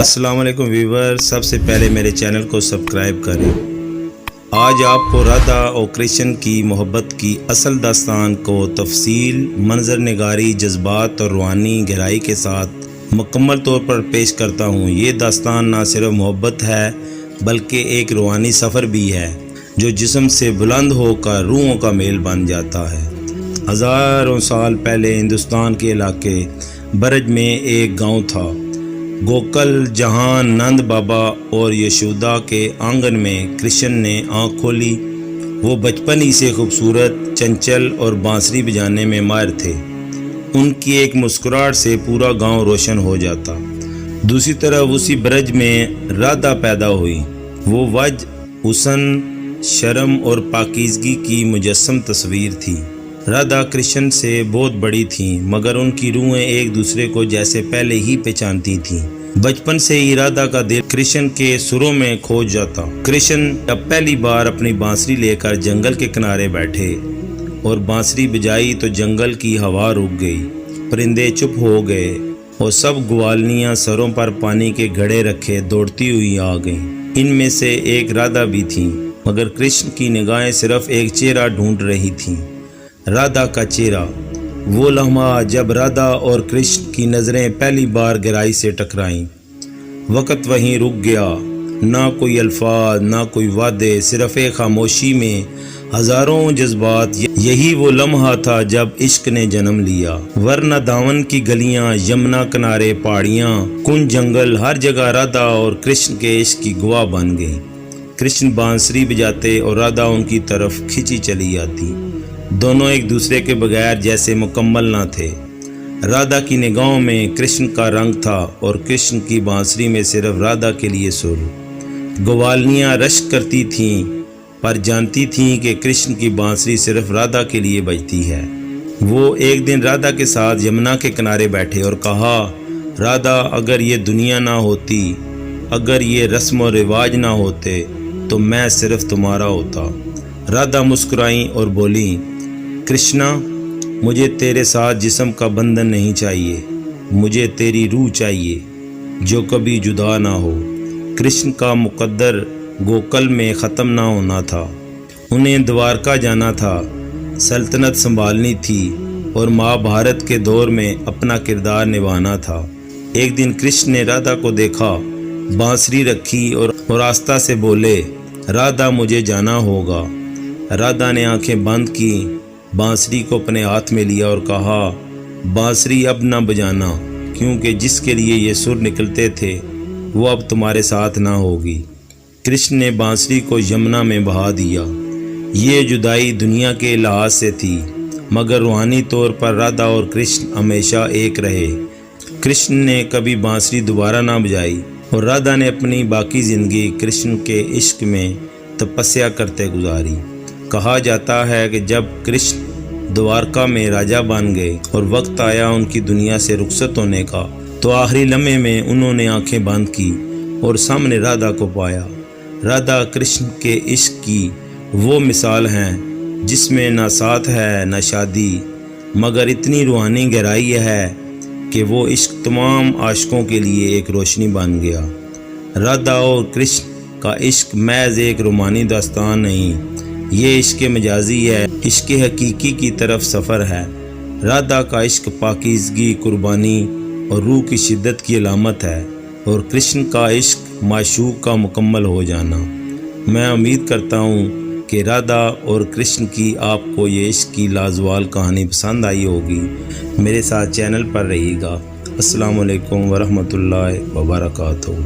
अस्सलाम वालेकुम व्यूवर, सबसे पहले मेरे चैनल को सब्सक्राइब करें। आज आपको राधा और कृष्ण की मोहब्बत की असल दास्तान को तफसील, मंजर निगारी, जज्बात और रूहानी गहराई के साथ मुकम्मल तौर पर पेश करता हूँ। ये दास्तान ना सिर्फ मोहब्बत है बल्कि एक रूहानी सफ़र भी है जो जिस्म से बुलंद होकर रूहों का मेल बन जाता है। हज़ारों साल पहले हिंदुस्तान के इलाके ब्रज में एक गांव था, गोकुल, जहां नंद बाबा और यशोदा के आंगन में कृष्ण ने आँख खोली। वो बचपन ही से खूबसूरत, चंचल और बांसुरी बजाने में माहिर थे। उनकी एक मुस्कुराहट से पूरा गांव रोशन हो जाता। दूसरी तरफ उसी ब्रज में राधा पैदा हुई। वो वज, हुस्न, शर्म और पाकीज़गी की मुजस्सम तस्वीर थी। राधा कृष्ण से बहुत बड़ी थीं, मगर उनकी रूहें एक दूसरे को जैसे पहले ही पहचानती थीं। बचपन से ही राधा का दिल कृष्ण के सुरों में खो जाता। कृष्ण जब पहली बार अपनी बांसुरी लेकर जंगल के किनारे बैठे और बांसुरी बजाई तो जंगल की हवा रुक गई, परिंदे चुप हो गए और सब ग्वालनियाँ सरों पर पानी के घड़े रखे दौड़ती हुई आ गईं। इनमें से एक राधा भी थी, मगर कृष्ण की निगाहें सिर्फ एक चेहरा ढूंढ रही थीं, राधा का चेहरा। वो लम्हा जब राधा और कृष्ण की नज़रें पहली बार गहराई से टकराईं, वक़्त वहीं रुक गया। ना कोई अल्फाज, ना कोई वादे, सिर्फ एक खामोशी में हज़ारों जज्बात। यही वो लम्हा था जब इश्क ने जन्म लिया। वरना दामन की गलियां, यमुना किनारे पहाड़ियां, कुंज जंगल, हर जगह राधा और कृष्ण के इश्क की गवाह बन गई। कृष्ण बांसुरी बजाते और राधा उनकी तरफ खिंची चली आती। दोनों एक दूसरे के बगैर जैसे मुकम्मल ना थे। राधा की निगाहों में कृष्ण का रंग था और कृष्ण की बांसुरी में सिर्फ राधा के लिए सुर। ग्वालनियाँ रश्क करती थीं, पर जानती थीं कि कृष्ण की बांसुरी सिर्फ राधा के लिए बजती है। वो एक दिन राधा के साथ यमुना के किनारे बैठे और कहा, राधा, अगर ये दुनिया ना होती, अगर ये रस्म और रिवाज ना होते, तो मैं सिर्फ तुम्हारा होता। राधा मुस्कुराई और बोली, कृष्णा, मुझे तेरे साथ जिस्म का बंधन नहीं चाहिए, मुझे तेरी रूह चाहिए जो कभी जुदा ना हो। कृष्ण का मुकद्दर गोकुल में ख़त्म ना होना था। उन्हें द्वारका जाना था, सल्तनत संभालनी थी और महाभारत के दौर में अपना किरदार निभाना था। एक दिन कृष्ण ने राधा को देखा, बांसुरी रखी और आस्था से बोले, राधा, मुझे जाना होगा। राधा ने आंखें बंद की, बांसुरी को अपने हाथ में लिया और कहा, बांसुरी अब न बजाना, क्योंकि जिसके लिए ये सुर निकलते थे वो अब तुम्हारे साथ ना होगी। कृष्ण ने बांसुरी को यमुना में बहा दिया। ये जुदाई दुनिया के लिहाज से थी, मगर रूहानी तौर पर राधा और कृष्ण हमेशा एक रहे। कृष्ण ने कभी बांसुरी दोबारा ना बजाई और राधा ने अपनी बाकी ज़िंदगी कृष्ण के इश्क में तपस्या करते गुजारी। कहा जाता है कि जब कृष्ण द्वारका में राजा बन गए और वक्त आया उनकी दुनिया से रुखसत होने का, तो आखिरी लम्हे में उन्होंने आंखें बंद की और सामने राधा को पाया। राधा कृष्ण के इश्क की वो मिसाल हैं जिसमें ना साथ है ना शादी, मगर इतनी रूहानी गहराई है कि वो इश्क तमाम आशिकों के लिए एक रोशनी बन गया। राधा और कृष्ण का इश्क महज एक रूहानी दास्तान नहीं, ये इश्क मजाजी है, इश्क हकीकी की तरफ सफ़र है। राधा का इश्क पाकीज़गी, कुर्बानी और रूह की शिद्दत की अलामत है, और कृष्ण का इश्क माशूक का मुकम्मल हो जाना। मैं उम्मीद करता हूँ कि राधा और कृष्ण की आपको ये इश्क की लाजवाल कहानी पसंद आई होगी। मेरे साथ चैनल पर रहिएगा। अस्सलाम वालेकुम वरहमतुल्लाहि वबरकातुहू।